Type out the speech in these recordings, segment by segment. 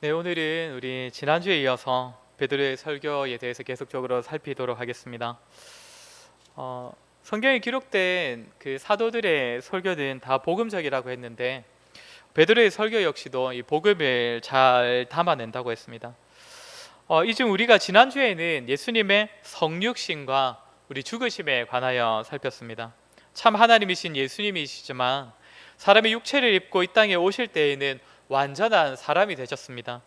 네, 오늘은 우리 지난주에 이어서 베드로의 설교에 대해서 계속적으로 살피도록 하겠습니다. 성경에 기록된 그 사도들의 설교는 다 복음적이라고 했는데 베드로의 설교 역시도 이 복음을 잘 담아낸다고 했습니다. 이중 우리가 지난주에는 예수님의 성육신과 우리 죽으심에 관하여 살폈습니다. 참 하나님이신 예수님이시지만 사람의 육체를 입고 이 땅에 오실 때에는 완전한 사람이 되셨습니다.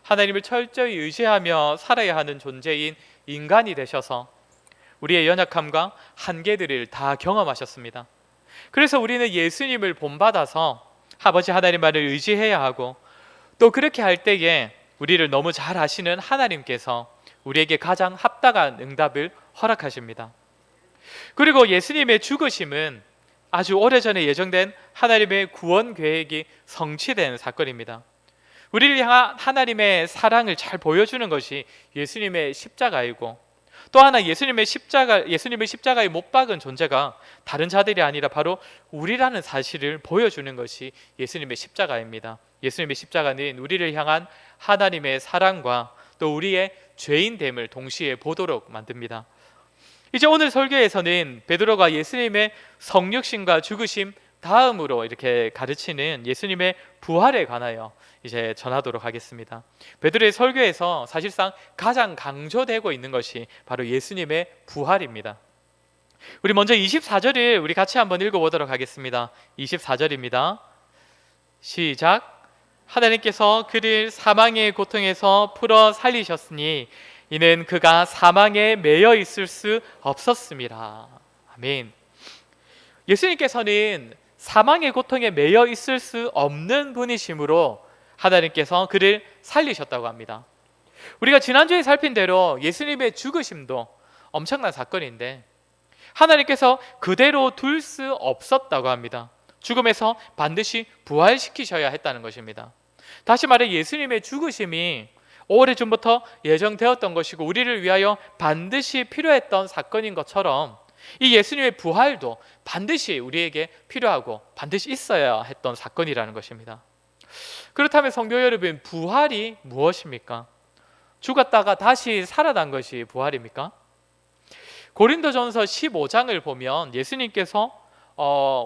하나님을 철저히 의지하며 살아야 하는 존재인 인간이 되셔서 우리의 연약함과 한계들을 다 경험하셨습니다. 그래서 우리는 예수님을 본받아서 아버지 하나님만을 의지해야 하고, 또 그렇게 할 때에 우리를 너무 잘 아시는 하나님께서 우리에게 가장 합당한 응답을 허락하십니다. 그리고 예수님의 죽으심은 아주 오래전에 예정된 하나님의 구원 계획이 성취된 사건입니다. 우리를 향한 하나님의 사랑을 잘 보여주는 것이 예수님의 십자가이고, 또 하나 예수님의 십자가에 못 박은 존재가 다른 자들이 아니라 바로 우리라는 사실을 보여주는 것이 예수님의 십자가입니다. 예수님의 십자가는 우리를 향한 하나님의 사랑과 또 우리의 죄인됨을 동시에 보도록 만듭니다. 이제 오늘 설교에서는 베드로가 예수님의 성육신과 죽으심 다음으로 이렇게 가르치는 예수님의 부활에 관하여 이제 전하도록 하겠습니다. 베드로의 설교에서 사실상 가장 강조되고 있는 것이 바로 예수님의 부활입니다. 우리 먼저 24절을 우리 같이 한번 읽어보도록 하겠습니다. 24절입니다. 시작. 하나님께서 그를 사망의 고통에서 풀어 살리셨으니 이는 그가 사망에 매여 있을 수 없었습니다. 아멘. 예수님께서는 사망의 고통에 매여 있을 수 없는 분이시므로 하나님께서 그를 살리셨다고 합니다. 우리가 지난주에 살핀 대로 예수님의 죽으심도 엄청난 사건인데 하나님께서 그대로 둘 수 없었다고 합니다. 죽음에서 반드시 부활시키셔야 했다는 것입니다. 다시 말해 예수님의 죽으심이 오래전부터 예정되었던 것이고 우리를 위하여 반드시 필요했던 사건인 것처럼 이 예수님의 부활도 반드시 우리에게 필요하고 반드시 있어야 했던 사건이라는 것입니다. 그렇다면 성도 여러분, 부활이 무엇입니까? 죽었다가 다시 살아난 것이 부활입니까? 고린도전서 15장을 보면 예수님께서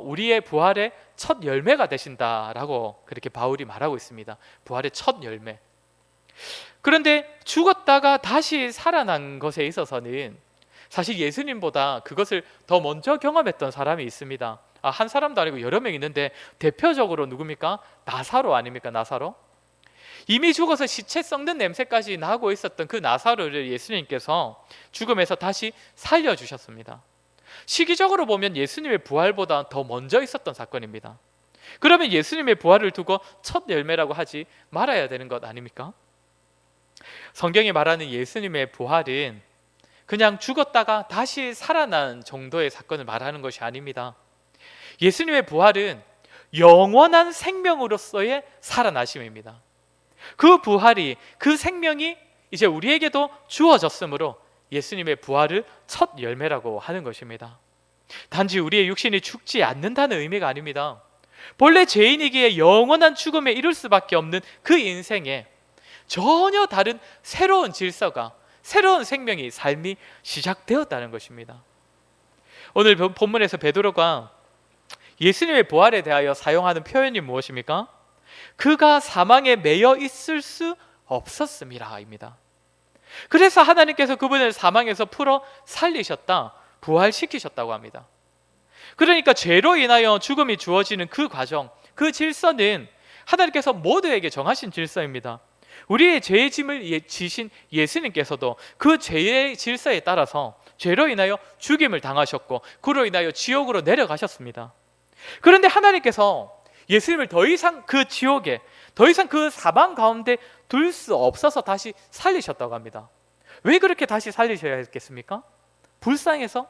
우리의 부활의 첫 열매가 되신다라고 그렇게 바울이 말하고 있습니다. 부활의 첫 열매. 그런데 죽었다가 다시 살아난 것에 있어서는 사실 예수님보다 그것을 더 먼저 경험했던 사람이 있습니다. 한 사람도 아니고 여러 명 있는데 대표적으로 누굽니까? 나사로 아닙니까? 나사로? 이미 죽어서 시체 썩는 냄새까지 나고 있었던 그 나사로를 예수님께서 죽음에서 다시 살려주셨습니다. 시기적으로 보면 예수님의 부활보다 더 먼저 있었던 사건입니다. 그러면 예수님의 부활을 두고 첫 열매라고 하지 말아야 되는 것 아닙니까? 성경이 말하는 예수님의 부활은 그냥 죽었다가 다시 살아난 정도의 사건을 말하는 것이 아닙니다. 예수님의 부활은 영원한 생명으로서의 살아나심입니다. 그 부활이, 그 생명이 이제 우리에게도 주어졌으므로 예수님의 부활을 첫 열매라고 하는 것입니다. 단지 우리의 육신이 죽지 않는다는 의미가 아닙니다. 본래 죄인이기에 영원한 죽음에 이를 수밖에 없는 그 인생에 전혀 다른 새로운 질서가, 새로운 생명이, 삶이 시작되었다는 것입니다. 오늘 본문에서 베드로가 예수님의 부활에 대하여 사용하는 표현이 무엇입니까? 그가 사망에 매여 있을 수 없었음이라입니다. 그래서 하나님께서 그분을 사망에서 풀어 살리셨다, 부활시키셨다고 합니다. 그러니까 죄로 인하여 죽음이 주어지는 그 과정, 그 질서는 하나님께서 모두에게 정하신 질서입니다. 우리의 죄의 짐을 지신 예수님께서도 그 죄의 질서에 따라서 죄로 인하여 죽임을 당하셨고 그로 인하여 지옥으로 내려가셨습니다. 그런데 하나님께서 예수님을 더 이상 그 지옥에, 더 이상 그 사망 가운데 둘 수 없어서 다시 살리셨다고 합니다. 왜 그렇게 다시 살리셔야 했겠습니까? 불쌍해서?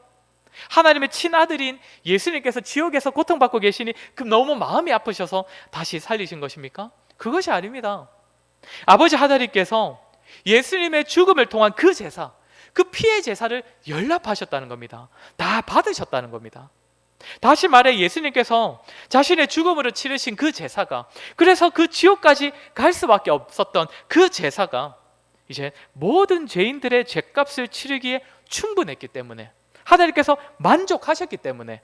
하나님의 친아들인 예수님께서 지옥에서 고통받고 계시니 그럼 너무 마음이 아프셔서 다시 살리신 것입니까? 그것이 아닙니다. 아버지 하나님께서 예수님의 죽음을 통한 그 제사, 그 피의 제사를 연락하셨다는 겁니다. 다 받으셨다는 겁니다. 다시 말해 예수님께서 자신의 죽음으로 치르신 그 제사가, 그래서 그 지옥까지 갈 수밖에 없었던 그 제사가 이제 모든 죄인들의 죄값을 치르기에 충분했기 때문에, 하나님께서 만족하셨기 때문에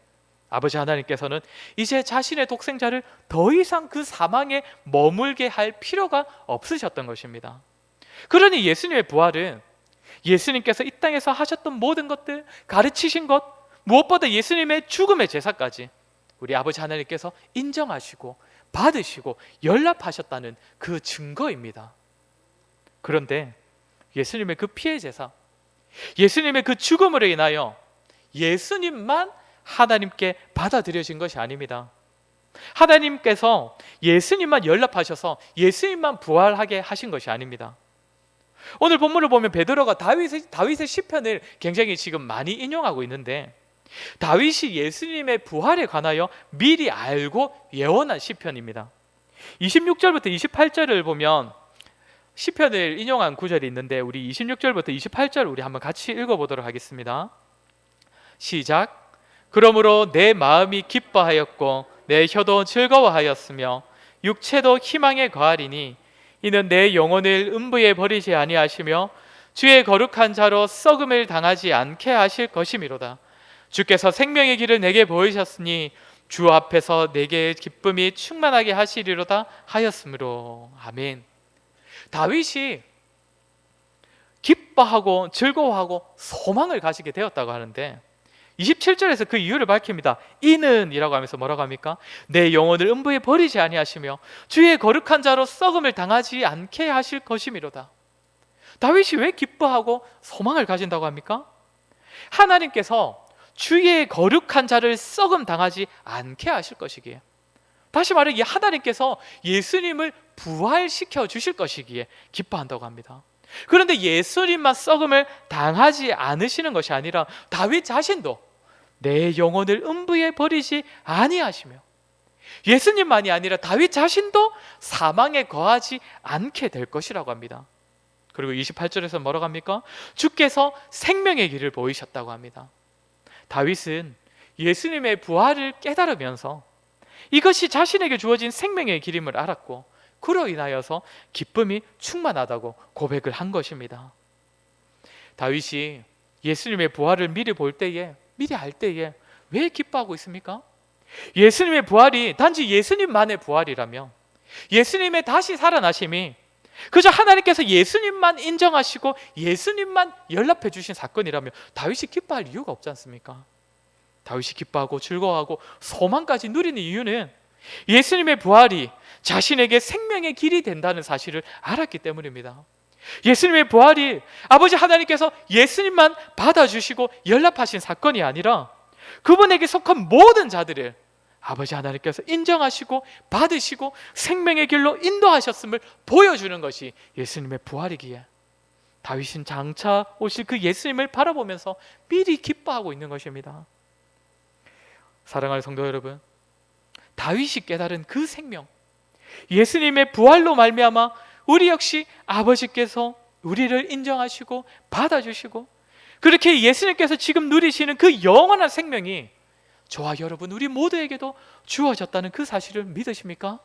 아버지 하나님께서는 이제 자신의 독생자를 더 이상 그 사망에 머물게 할 필요가 없으셨던 것입니다. 그러니 예수님의 부활은 예수님께서 이 땅에서 하셨던 모든 것들, 가르치신 것, 무엇보다 예수님의 죽음의 제사까지 우리 아버지 하나님께서 인정하시고 받으시고 연락하셨다는 그 증거입니다. 그런데 예수님의 그 피의 제사, 예수님의 그 죽음으로 인하여 예수님만 하나님께 받아들여진 것이 아닙니다. 하나님께서 예수님만 연락하셔서 예수님만 부활하게 하신 것이 아닙니다. 오늘 본문을 보면 베드로가 다윗의 시편을 굉장히 지금 많이 인용하고 있는데, 다윗이 예수님의 부활에 관하여 미리 알고 예언한 시편입니다. 26절부터 28절을 보면 시편을 인용한 구절이 있는데, 우리 26절부터 28절 우리 한번 같이 읽어보도록 하겠습니다. 시작. 그러므로 내 마음이 기뻐하였고 내 혀도 즐거워하였으며 육체도 희망에 거하리니 이는 내 영혼을 음부에 버리지 아니하시며 주의 거룩한 자로 썩음을 당하지 않게 하실 것이미로다. 주께서 생명의 길을 내게 보이셨으니 주 앞에서 내게 기쁨이 충만하게 하시리로다 하였으므로. 아멘. 다윗이 기뻐하고 즐거워하고 소망을 가지게 되었다고 하는데, 27절에서 그 이유를 밝힙니다. 이는 이라고 하면서 뭐라고 합니까? 내 영혼을 음부에 버리지 아니하시며 주의 거룩한 자로 썩음을 당하지 않게 하실 것이미로다. 다윗이 왜 기뻐하고 소망을 가진다고 합니까? 하나님께서 주의 거룩한 자를 썩음 당하지 않게 하실 것이기에, 다시 말해 하나님께서 예수님을 부활시켜 주실 것이기에 기뻐한다고 합니다. 그런데 예수님만 썩음을 당하지 않으시는 것이 아니라 다윗 자신도 내 영혼을 음부에 버리지 아니하시며, 예수님만이 아니라 다윗 자신도 사망에 거하지 않게 될 것이라고 합니다. 그리고 28절에서 뭐라고 합니까? 주께서 생명의 길을 보이셨다고 합니다. 다윗은 예수님의 부활을 깨달으면서 이것이 자신에게 주어진 생명의 길임을 알았고, 그로 인하여서 기쁨이 충만하다고 고백을 한 것입니다. 다윗이 예수님의 부활을 미리 알 때에 왜 기뻐하고 있습니까? 예수님의 부활이 단지 예수님만의 부활이라면, 예수님의 다시 살아나심이 그저 하나님께서 예수님만 인정하시고 예수님만 연락해 주신 사건이라면 다윗이 기뻐할 이유가 없지 않습니까? 다윗이 기뻐하고 즐거워하고 소망까지 누리는 이유는 예수님의 부활이 자신에게 생명의 길이 된다는 사실을 알았기 때문입니다. 예수님의 부활이 아버지 하나님께서 예수님만 받아주시고 연락하신 사건이 아니라 그분에게 속한 모든 자들을 아버지 하나님께서 인정하시고 받으시고 생명의 길로 인도하셨음을 보여주는 것이 예수님의 부활이기에, 다윗은 장차 오실 그 예수님을 바라보면서 미리 기뻐하고 있는 것입니다. 사랑하는 성도 여러분, 다윗이 깨달은 그 생명, 예수님의 부활로 말미암아 우리 역시 아버지께서 우리를 인정하시고 받아주시고, 그렇게 예수님께서 지금 누리시는 그 영원한 생명이 저와 여러분 우리 모두에게도 주어졌다는 그 사실을 믿으십니까?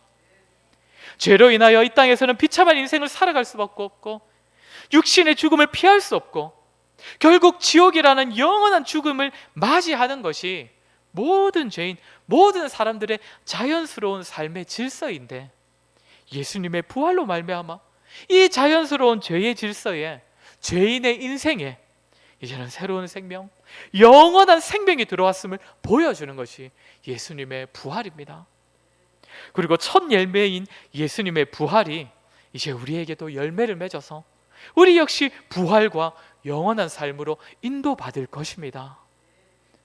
죄로 인하여 이 땅에서는 비참한 인생을 살아갈 수밖에 없고, 육신의 죽음을 피할 수 없고, 결국 지옥이라는 영원한 죽음을 맞이하는 것이 모든 죄인, 모든 사람들의 자연스러운 삶의 질서인데, 예수님의 부활로 말미암아 이 자연스러운 죄의 질서에, 죄인의 인생에 이제는 새로운 생명, 영원한 생명이 들어왔음을 보여주는 것이 예수님의 부활입니다. 그리고 첫 열매인 예수님의 부활이 이제 우리에게도 열매를 맺어서 우리 역시 부활과 영원한 삶으로 인도받을 것입니다.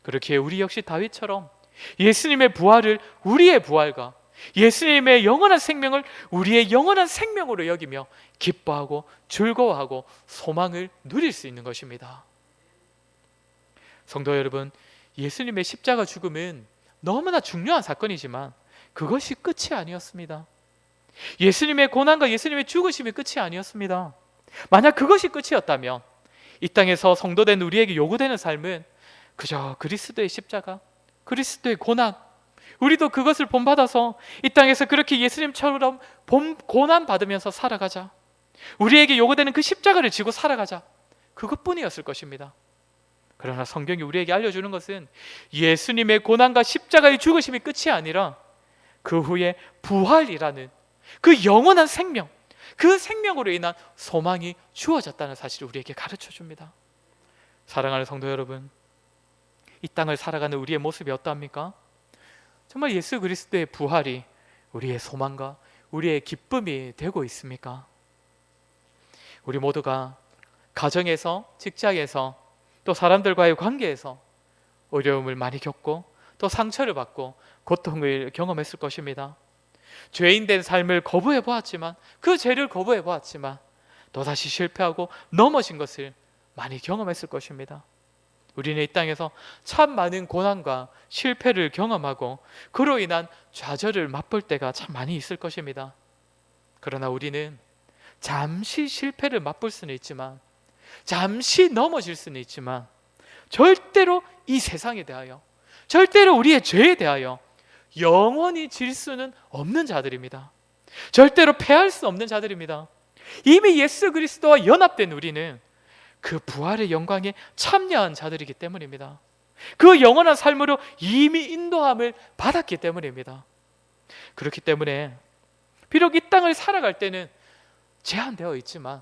그렇게 우리 역시 다윗처럼 예수님의 부활을 우리의 부활과 예수님의 영원한 생명을 우리의 영원한 생명으로 여기며 기뻐하고 즐거워하고 소망을 누릴 수 있는 것입니다. 성도 여러분, 예수님의 십자가 죽음은 너무나 중요한 사건이지만 그것이 끝이 아니었습니다. 예수님의 고난과 예수님의 죽으심이 끝이 아니었습니다. 만약 그것이 끝이었다면 이 땅에서 성도된 우리에게 요구되는 삶은 그저 그리스도의 십자가, 그리스도의 고난, 우리도 그것을 본받아서 이 땅에서 그렇게 예수님처럼 고난 받으면서 살아가자. 우리에게 요구되는 그 십자가를 지고 살아가자. 그것뿐이었을 것입니다. 그러나 성경이 우리에게 알려주는 것은 예수님의 고난과 십자가의 죽으심이 끝이 아니라 그 후에 부활이라는 그 영원한 생명, 그 생명으로 인한 소망이 주어졌다는 사실을 우리에게 가르쳐 줍니다. 사랑하는 성도 여러분, 이 땅을 살아가는 우리의 모습이 어떠합니까? 정말 예수 그리스도의 부활이 우리의 소망과 우리의 기쁨이 되고 있습니까? 우리 모두가 가정에서, 직장에서, 또 사람들과의 관계에서 어려움을 많이 겪고 또 상처를 받고 고통을 경험했을 것입니다. 죄인된 삶을 거부해 보았지만, 그 죄를 거부해 보았지만 또다시 실패하고 넘어진 것을 많이 경험했을 것입니다. 우리는 이 땅에서 참 많은 고난과 실패를 경험하고 그로 인한 좌절을 맛볼 때가 참 많이 있을 것입니다. 그러나 우리는 잠시 실패를 맛볼 수는 있지만, 잠시 넘어질 수는 있지만, 절대로 이 세상에 대하여, 절대로 우리의 죄에 대하여 영원히 질 수는 없는 자들입니다. 절대로 패할 수 없는 자들입니다. 이미 예수 그리스도와 연합된 우리는 그 부활의 영광에 참여한 자들이기 때문입니다. 그 영원한 삶으로 이미 인도함을 받았기 때문입니다. 그렇기 때문에 비록 이 땅을 살아갈 때는 제한되어 있지만,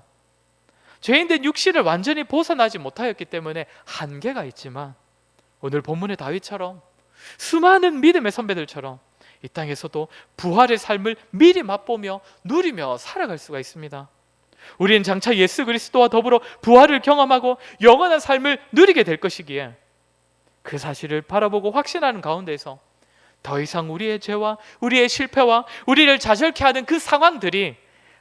죄인된 육신을 완전히 벗어나지 못하였기 때문에 한계가 있지만, 오늘 본문의 다윗처럼 수많은 믿음의 선배들처럼 이 땅에서도 부활의 삶을 미리 맛보며 누리며 살아갈 수가 있습니다. 우리는 장차 예수 그리스도와 더불어 부활을 경험하고 영원한 삶을 누리게 될 것이기에 그 사실을 바라보고 확신하는 가운데서 더 이상 우리의 죄와 우리의 실패와 우리를 좌절케 하는 그 상황들이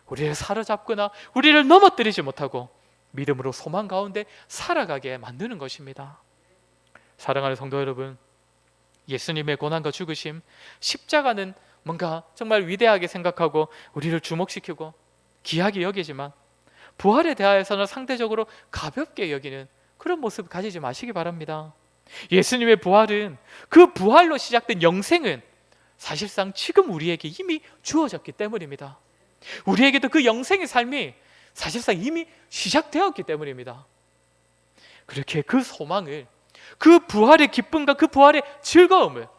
우리를 사로잡거나 우리를 넘어뜨리지 못하고 믿음으로 소망 가운데 살아가게 만드는 것입니다. 사랑하는 성도 여러분, 예수님의 고난과 죽으심, 십자가는 뭔가 정말 위대하게 생각하고 우리를 주목시키고 귀하게 여기지만, 부활에 대하여서는 상대적으로 가볍게 여기는 그런 모습 가지지 마시기 바랍니다. 예수님의 부활은, 그 부활로 시작된 영생은 사실상 지금 우리에게 이미 주어졌기 때문입니다. 우리에게도 그 영생의 삶이 사실상 이미 시작되었기 때문입니다. 그렇게 그 소망을, 그 부활의 기쁨과 그 부활의 즐거움을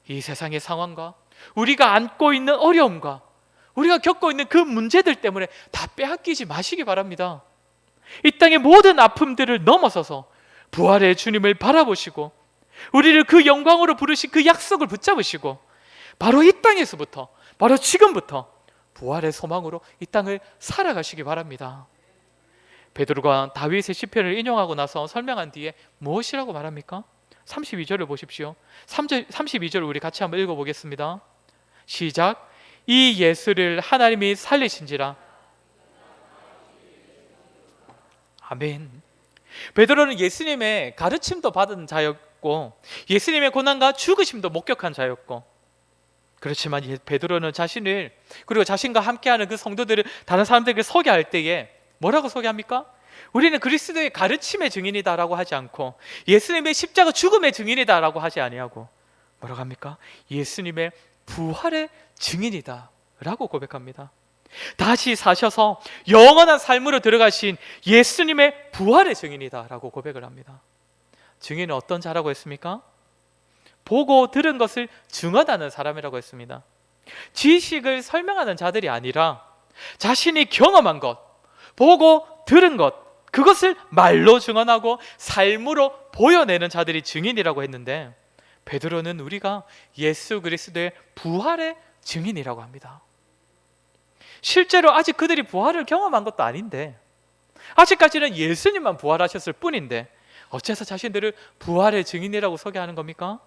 이 세상의 상황과 우리가 안고 있는 어려움과 우리가 겪고 있는 그 문제들 때문에 다 빼앗기지 마시기 바랍니다. 이 땅의 모든 아픔들을 넘어서서 부활의 주님을 바라보시고 우리를 그 영광으로 부르신 그 약속을 붙잡으시고 바로 이 땅에서부터, 바로 지금부터 부활의 소망으로 이 땅을 살아가시기 바랍니다. 베드로가 다윗의 시편을 인용하고 나서 설명한 뒤에 무엇이라고 말합니까? 32절을 보십시오. 32절 우리 같이 한번 읽어보겠습니다. 시작. 이 예수를 하나님이 살리신지라. 아멘. 베드로는 예수님의 가르침도 받은 자였고 예수님의 고난과 죽으심도 목격한 자였고, 그렇지만 베드로는 자신을, 그리고 자신과 함께하는 그 성도들을 다른 사람들에게 소개할 때에 뭐라고 소개합니까? 우리는 그리스도의 가르침의 증인이다라고 하지 않고 예수님의 십자가 죽음의 증인이다라고 하지 아니하고 뭐라고 합니까? 예수님의 부활의 증인이다라고 고백합니다. 다시 사셔서 영원한 삶으로 들어가신 예수님의 부활의 증인이다라고 고백을 합니다. 증인은 어떤 자라고 했습니까? 보고 들은 것을 증언하는 사람이라고 했습니다. 지식을 설명하는 자들이 아니라 자신이 경험한 것, 보고 들은 것, 그것을 말로 증언하고 삶으로 보여내는 자들이 증인이라고 했는데, 베드로는 우리가 예수 그리스도의 부활의 증인이라고 합니다. 실제로 아직 그들이 부활을 경험한 것도 아닌데, 아직까지는 예수님만 부활하셨을 뿐인데 어째서 자신들을 부활의 증인이라고 소개하는 겁니까?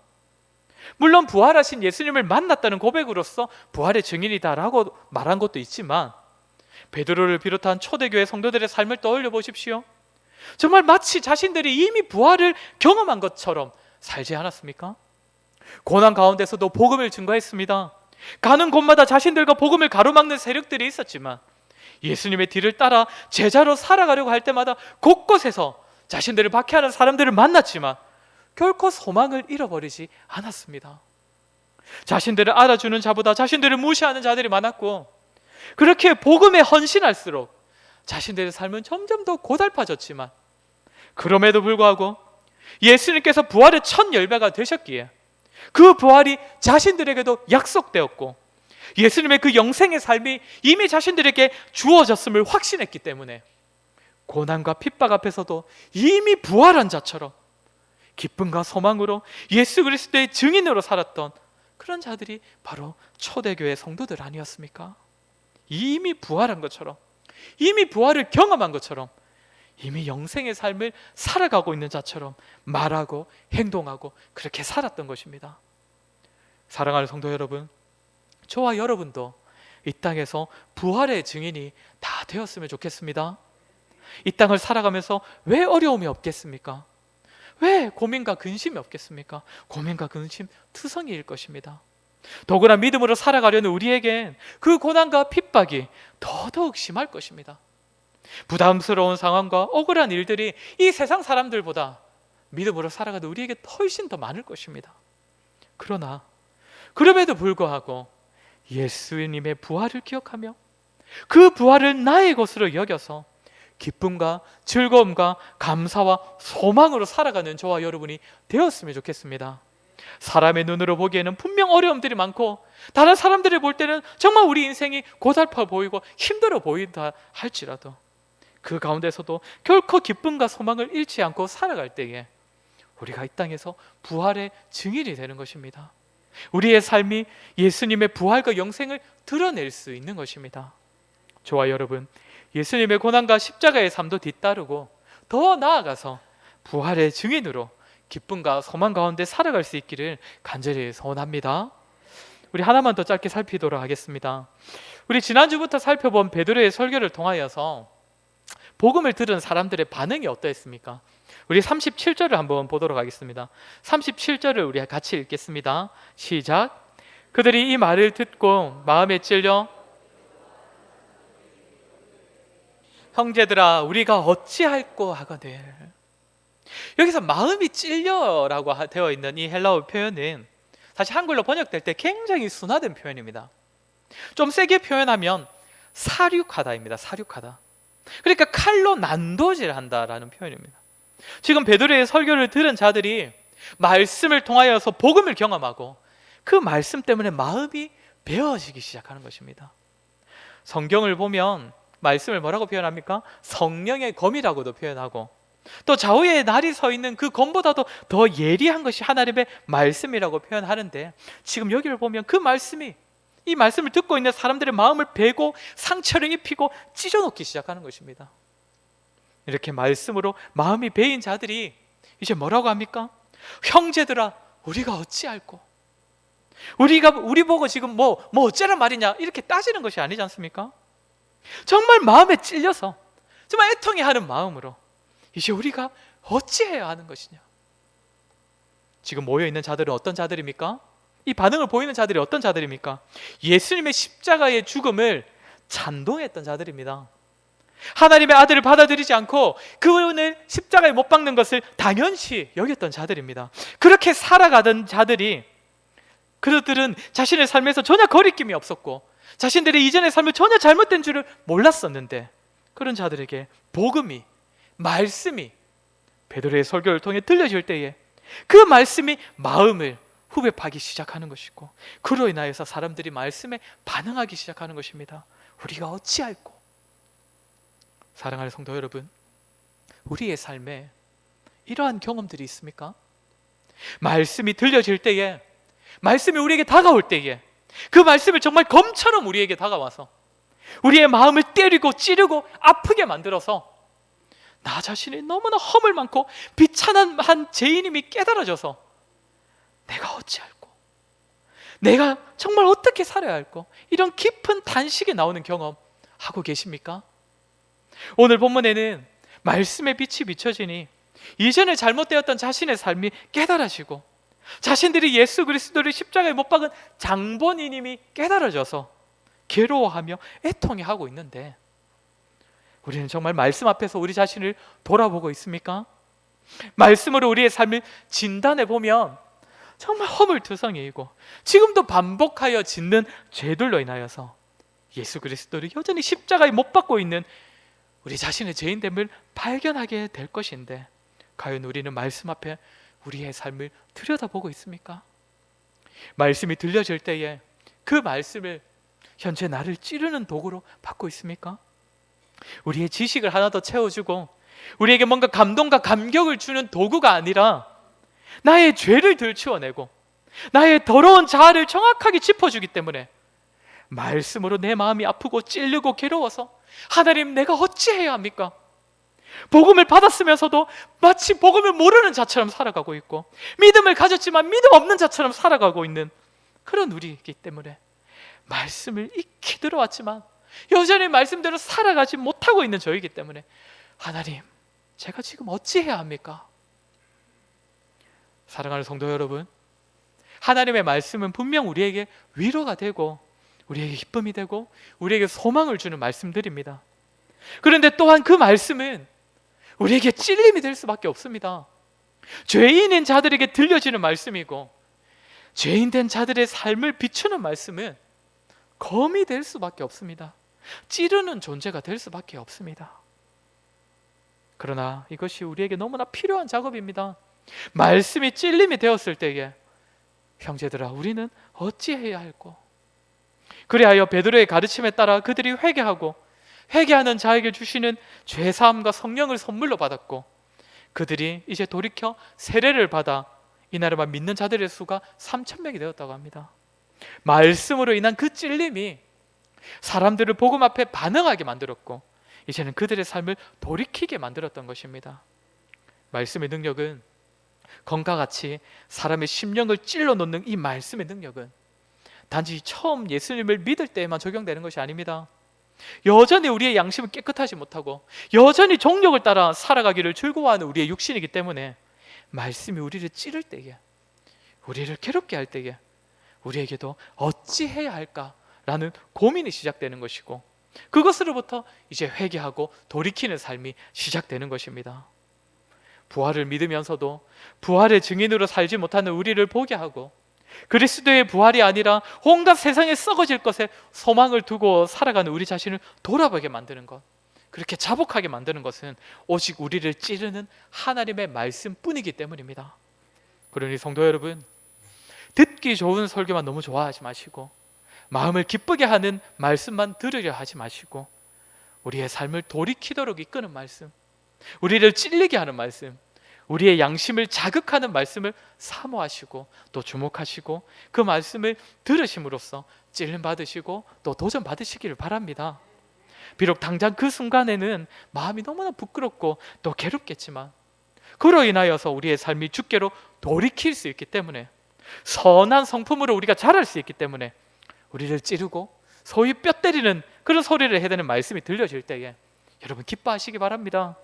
물론 부활하신 예수님을 만났다는 고백으로서 부활의 증인이다라고 말한 것도 있지만, 베드로를 비롯한 초대교회 성도들의 삶을 떠올려 보십시오. 정말 마치 자신들이 이미 부활을 경험한 것처럼 살지 않았습니까? 고난 가운데서도 복음을 증거했습니다. 가는 곳마다 자신들과 복음을 가로막는 세력들이 있었지만 예수님의 뒤를 따라 제자로 살아가려고 할 때마다 곳곳에서 자신들을 박해하는 사람들을 만났지만 결코 소망을 잃어버리지 않았습니다. 자신들을 알아주는 자보다 자신들을 무시하는 자들이 많았고, 그렇게 복음에 헌신할수록 자신들의 삶은 점점 더 고달파졌지만, 그럼에도 불구하고 예수님께서 부활의 첫 열매가 되셨기에 그 부활이 자신들에게도 약속되었고, 예수님의 그 영생의 삶이 이미 자신들에게 주어졌음을 확신했기 때문에 고난과 핍박 앞에서도 이미 부활한 자처럼 기쁨과 소망으로 예수 그리스도의 증인으로 살았던 그런 자들이 바로 초대교회 성도들 아니었습니까? 이미 부활한 것처럼, 이미 부활을 경험한 것처럼, 이미 영생의 삶을 살아가고 있는 자처럼 말하고 행동하고 그렇게 살았던 것입니다. 사랑하는 성도 여러분, 저와 여러분도 이 땅에서 부활의 증인이 다 되었으면 좋겠습니다. 이 땅을 살아가면서 왜 어려움이 없겠습니까? 왜 고민과 근심이 없겠습니까? 고민과 근심 투성이일 것입니다. 더구나 믿음으로 살아가려는 우리에겐 그 고난과 핍박이 더더욱 심할 것입니다. 부담스러운 상황과 억울한 일들이 이 세상 사람들보다 믿음으로 살아가는 우리에게 훨씬 더 많을 것입니다. 그러나 그럼에도 불구하고 예수님의 부활을 기억하며 그 부활을 나의 것으로 여겨서 기쁨과 즐거움과 감사와 소망으로 살아가는 저와 여러분이 되었으면 좋겠습니다. 사람의 눈으로 보기에는 분명 어려움들이 많고, 다른 사람들이 볼 때는 정말 우리 인생이 고달파 보이고 힘들어 보인다 할지라도, 그 가운데서도 결코 기쁨과 소망을 잃지 않고 살아갈 때에 우리가 이 땅에서 부활의 증인이 되는 것입니다. 우리의 삶이 예수님의 부활과 영생을 드러낼 수 있는 것입니다. 저와 여러분, 예수님의 고난과 십자가의 삶도 뒤따르고 더 나아가서 부활의 증인으로 기쁨과 소망 가운데 살아갈 수 있기를 간절히 소원합니다. 우리 하나만 더 짧게 살피도록 하겠습니다. 우리 지난주부터 살펴본 베드로의 설교를 통하여서 복음을 들은 사람들의 반응이 어떠했습니까? 우리 37절을 한번 보도록 하겠습니다. 37절을 우리 같이 읽겠습니다. 시작. 그들이 이 말을 듣고 마음에 찔려 형제들아 우리가 어찌할꼬 하거늘. 여기서 마음이 찔려라고 되어 있는 이 헬라어 표현은 사실 한글로 번역될 때 굉장히 순화된 표현입니다. 좀 세게 표현하면 사륙하다입니다. 사륙하다. 그러니까 칼로 난도질한다라는 표현입니다. 지금 베드로의 설교를 들은 자들이 말씀을 통하여서 복음을 경험하고 그 말씀 때문에 마음이 베어지기 시작하는 것입니다. 성경을 보면 말씀을 뭐라고 표현합니까? 성령의 검이라고도 표현하고, 또 좌우에 날이 서 있는 그 검보다도 더 예리한 것이 하나님의 말씀이라고 표현하는데, 지금 여기를 보면 그 말씀이, 이 말씀을 듣고 있는 사람들의 마음을 베고 상처를 입히고 찢어놓기 시작하는 것입니다. 이렇게 말씀으로 마음이 베인 자들이 이제 뭐라고 합니까? 형제들아 우리가 어찌할꼬. 우리 보고 지금 뭐 어쩌란 말이냐 이렇게 따지는 것이 아니지 않습니까? 정말 마음에 찔려서 정말 애통해하는 마음으로 이제 우리가 어찌해야 하는 것이냐. 지금 모여있는 자들은 어떤 자들입니까? 이 반응을 보이는 자들이 어떤 자들입니까? 예수님의 십자가의 죽음을 찬동했던 자들입니다. 하나님의 아들을 받아들이지 않고 그분을 십자가에 못 박는 것을 당연시 여겼던 자들입니다. 그렇게 살아가던 자들이, 그들은 자신의 삶에서 전혀 거리낌이 없었고 자신들의 이전의 삶이 전혀 잘못된 줄을 몰랐었는데, 그런 자들에게 복음이, 말씀이 베드로의 설교를 통해 들려질 때에 그 말씀이 마음을 후벼 파기 시작하는 것이고, 그로 인하여서 사람들이 말씀에 반응하기 시작하는 것입니다. 우리가 어찌할꼬. 사랑하는 성도 여러분, 우리의 삶에 이러한 경험들이 있습니까? 말씀이 들려질 때에, 말씀이 우리에게 다가올 때에 그 말씀을 정말 검처럼 우리에게 다가와서 우리의 마음을 때리고 찌르고 아프게 만들어서 나 자신이 너무나 허물 많고 비참한 한 죄인임이 깨달아져서 내가 어찌할꼬, 내가 정말 어떻게 살아야 할꼬, 이런 깊은 단식이 나오는 경험 하고 계십니까? 오늘 본문에는 말씀의 빛이 비춰지니 이전에 잘못되었던 자신의 삶이 깨달아지고 자신들이 예수 그리스도를 십자가에 못 박은 장본인임이 깨달아져서 괴로워하며 애통해하고 있는데, 우리는 정말 말씀 앞에서 우리 자신을 돌아보고 있습니까? 말씀으로 우리의 삶을 진단해 보면 정말 허물투성이이고 지금도 반복하여 짓는 죄들로 인하여서 예수 그리스도를 여전히 십자가에 못 박고 있는 우리 자신의 죄인됨을 발견하게 될 것인데, 과연 우리는 말씀 앞에 우리의 삶을 들여다보고 있습니까? 말씀이 들려질 때에 그 말씀을 현재 나를 찌르는 도구로 받고 있습니까? 우리의 지식을 하나 더 채워주고 우리에게 뭔가 감동과 감격을 주는 도구가 아니라 나의 죄를 들추어내고 나의 더러운 자아를 정확하게 짚어주기 때문에 말씀으로 내 마음이 아프고 찔리고 괴로워서 하나님, 내가 어찌해야 합니까? 복음을 받았으면서도 마치 복음을 모르는 자처럼 살아가고 있고, 믿음을 가졌지만 믿음 없는 자처럼 살아가고 있는 그런 우리이기 때문에 말씀을 익히 들어왔지만 여전히 말씀대로 살아가지 못하고 있는 저이기 때문에 하나님, 제가 지금 어찌해야 합니까? 사랑하는 성도 여러분, 하나님의 말씀은 분명 우리에게 위로가 되고 우리에게 기쁨이 되고 우리에게 소망을 주는 말씀들입니다. 그런데 또한 그 말씀은 우리에게 찔림이 될 수밖에 없습니다. 죄인인 자들에게 들려지는 말씀이고 죄인된 자들의 삶을 비추는 말씀은 검이 될 수밖에 없습니다. 찌르는 존재가 될 수밖에 없습니다. 그러나 이것이 우리에게 너무나 필요한 작업입니다. 말씀이 찔림이 되었을 때에 형제들아, 우리는 어찌해야 할꼬? 그리하여 베드로의 가르침에 따라 그들이 회개하고 회개하는 자에게 주시는 죄사함과 성령을 선물로 받았고, 그들이 이제 돌이켜 세례를 받아 이날에만 믿는 자들의 수가 3,000명이 되었다고 합니다. 말씀으로 인한 그 찔림이 사람들을 복음 앞에 반응하게 만들었고 이제는 그들의 삶을 돌이키게 만들었던 것입니다. 말씀의 능력은 검과 같이 사람의 심령을 찔러 놓는 이 말씀의 능력은 단지 처음 예수님을 믿을 때에만 적용되는 것이 아닙니다. 여전히 우리의 양심은 깨끗하지 못하고 여전히 정욕을 따라 살아가기를 즐거워하는 우리의 육신이기 때문에 말씀이 우리를 찌를 때에, 우리를 괴롭게 할 때에 우리에게도 어찌해야 할까라는 고민이 시작되는 것이고, 그것으로부터 이제 회개하고 돌이키는 삶이 시작되는 것입니다. 부활을 믿으면서도 부활의 증인으로 살지 못하는 우리를 보게 하고 그리스도의 부활이 아니라 온갖 세상에 썩어질 것에 소망을 두고 살아가는 우리 자신을 돌아보게 만드는 것, 그렇게 자복하게 만드는 것은 오직 우리를 찌르는 하나님의 말씀뿐이기 때문입니다. 그러니 성도 여러분, 듣기 좋은 설교만 너무 좋아하지 마시고 마음을 기쁘게 하는 말씀만 들으려 하지 마시고 우리의 삶을 돌이키도록 이끄는 말씀, 우리를 찔리게 하는 말씀, 우리의 양심을 자극하는 말씀을 사모하시고 또 주목하시고 그 말씀을 들으심으로써 찔림 받으시고 또 도전 받으시기를 바랍니다. 비록 당장 그 순간에는 마음이 너무나 부끄럽고 또 괴롭겠지만 그로 인하여서 우리의 삶이 주께로 돌이킬 수 있기 때문에, 선한 성품으로 우리가 자랄 수 있기 때문에 우리를 찌르고 소위 뼈 때리는 그런 소리를 해대는 말씀이 들려질 때에 여러분 기뻐하시기 바랍니다.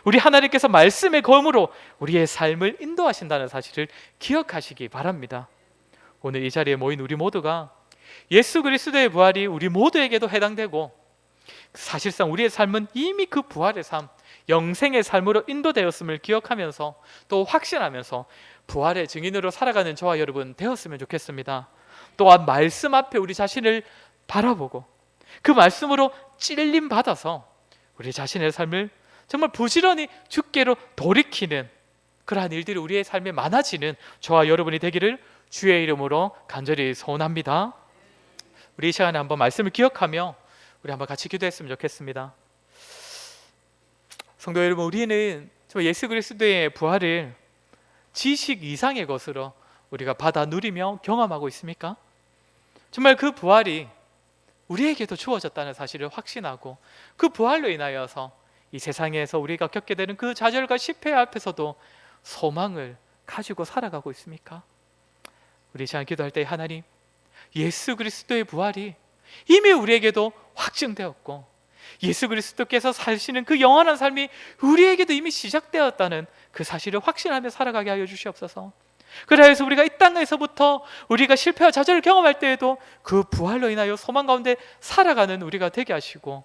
우리 하나님께서 말씀의 검으로 우리의 삶을 인도하신다는 사실을 기억하시기 바랍니다. 오늘 이 자리에 모인 우리 모두가 예수 그리스도의 부활이 우리 모두에게도 해당되고 사실상 우리의 삶은 이미 그 부활의 삶, 영생의 삶으로 인도되었음을 기억하면서 또 확신하면서 부활의 증인으로 살아가는 저와 여러분 되었으면 좋겠습니다. 또한 말씀 앞에 우리 자신을 바라보고 그 말씀으로 찔림 받아서 우리 자신의 삶을 정말 부지런히 주께로 돌이키는 그러한 일들이 우리의 삶에 많아지는 저와 여러분이 되기를 주의 이름으로 간절히 소원합니다. 우리 이 시간에 한번 말씀을 기억하며 우리 한번 같이 기도했으면 좋겠습니다. 성도 여러분, 우리는 정말 예수 그리스도의 부활을 지식 이상의 것으로 우리가 받아 누리며 경험하고 있습니까? 정말 그 부활이 우리에게도 주어졌다는 사실을 확신하고 그 부활로 인하여서 이 세상에서 우리가 겪게 되는 그 좌절과 실패 앞에서도 소망을 가지고 살아가고 있습니까? 우리 시간 기도할 때 하나님, 예수 그리스도의 부활이 이미 우리에게도 확증되었고 예수 그리스도께서 사시는 그 영원한 삶이 우리에게도 이미 시작되었다는 그 사실을 확신하며 살아가게 하여 주시옵소서. 그래서 우리가 이 땅에서부터 우리가 실패와 좌절을 경험할 때에도 그 부활로 인하여 소망 가운데 살아가는 우리가 되게 하시고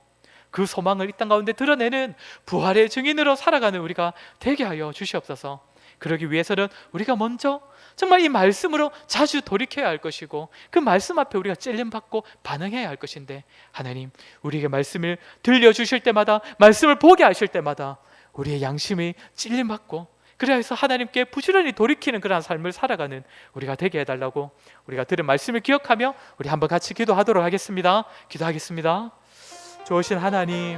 그 소망을 이 땅 가운데 드러내는 부활의 증인으로 살아가는 우리가 되게 하여 주시옵소서. 그러기 위해서는 우리가 먼저 정말 이 말씀으로 자주 돌이켜야 할 것이고, 그 말씀 앞에 우리가 찔림받고 반응해야 할 것인데, 하나님 우리에게 말씀을 들려주실 때마다, 말씀을 보게 하실 때마다 우리의 양심이 찔림받고, 그래서 하나님께 부지런히 돌이키는 그러한 삶을 살아가는 우리가 되게 해달라고, 우리가 들은 말씀을 기억하며 우리 한번 같이 기도하도록 하겠습니다. 기도하겠습니다. 좋으신 하나님,